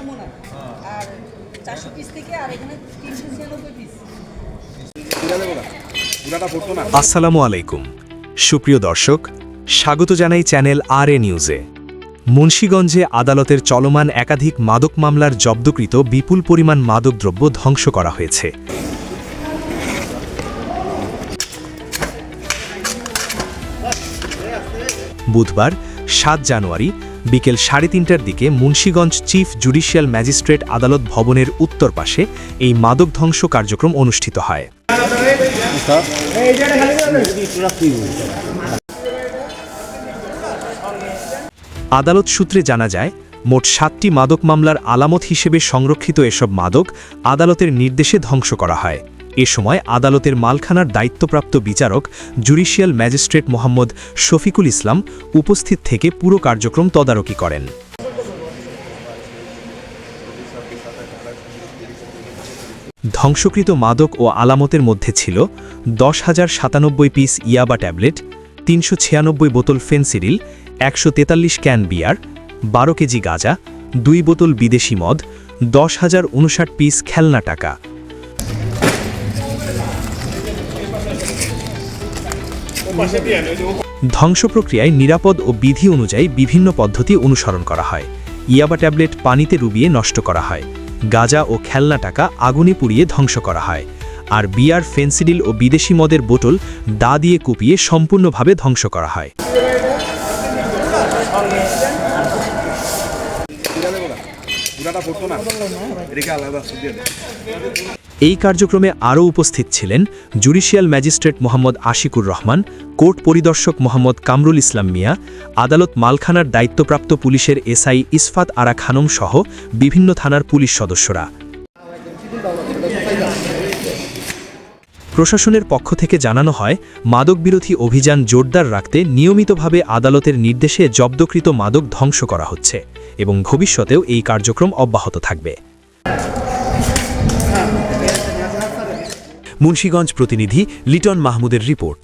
সুমনা আর 400 piece থেকে আর এখানে 396 piece. আসসালামু আলাইকুম সুপ্রিয় দর্শক, স্বাগত জানাই চ্যানেল আরএ নিউজে। মুন্সিগঞ্জে আদালতের চলমান একাধিক মাদক মামলার জব্দকৃত বিপুল পরিমাণ মাদকদ্রব্য ধ্বংস করা হয়েছে। বুধবার 7 জানুয়ারি বিকেল 3:30টার দিকে মুন্সিগঞ্জ চিফ জুডিশিয়াল ম্যাজিস্ট্রেট আদালত ভবনের উত্তর পাশে এই মাদক ধ্বংস কার্যক্রম অনুষ্ঠিত হয়। আদালত সূত্রে জানা যায়, মোট 7টি মাদক মামলার আলামত হিসেবে সংরক্ষিত এসব মাদক আদালতের নির্দেশে ধ্বংস করা হয়। এ সময় আদালতের মালখানার দায়িত্বপ্রাপ্ত বিচারক জুডিশিয়াল ম্যাজিস্ট্রেট মোহাম্মদ শফিকুল ইসলাম উপস্থিত থেকে পুরো কার্যক্রম তদারকি করেন। ধ্বংসকৃত মাদক ও আলামতের মধ্যে ছিল 10,097 পিস ইয়াবা ট্যাবলেট, 396 বোতল ফেনসিডিল, 143 ক্যান বিয়ার, 12 কেজি গাঁজা, 2 বোতল বিদেশি মদ, 10,059 পিস খেলনা টাকা। ধ্বংস প্রক্রিয়ায় নিরাপদ ও বিধি অনুযায়ী বিভিন্ন পদ্ধতি অনুসরণ করা হয়। ইয়াবা ট্যাবলেট পানিতে ডুবিয়ে নষ্ট করা হয়, গাঁজা ও খেলনা টাকা আগুনে পুড়িয়ে ধ্বংস করা হয়, আর বিয়ার, ফেনসিডিল ও বিদেশি মদের বোতল দা দিয়ে কুপিয়ে সম্পূর্ণভাবে ধ্বংস করা হয়। এই কার্যক্রমে আরও উপস্থিত ছিলেন judicial magistrate Mohammad Ashikur Rahman, court পরিদর্শক মোহাম্মদ কামরুল ইসলাম মিয়া, আদালত মালখানার দায়িত্বপ্রাপ্ত পুলিশের এসআই ইসফাত আরা খানম সহ বিভিন্ন থানার পুলিশ সদস্যরা। প্রশাসনের পক্ষ থেকে জানানো হয়, মাদকবিরোধী অভিযান জোরদার রাখতে নিয়মিতভাবে আদালতের নির্দেশে জব্দকৃত মাদক ধ্বংস করা হচ্ছে এবং ভবিষ্যতেও এই কার্যক্রম অব্যাহত থাকবে। মুন্সিগঞ্জ প্রতিনিধি লিটন মাহমুদের রিপোর্ট।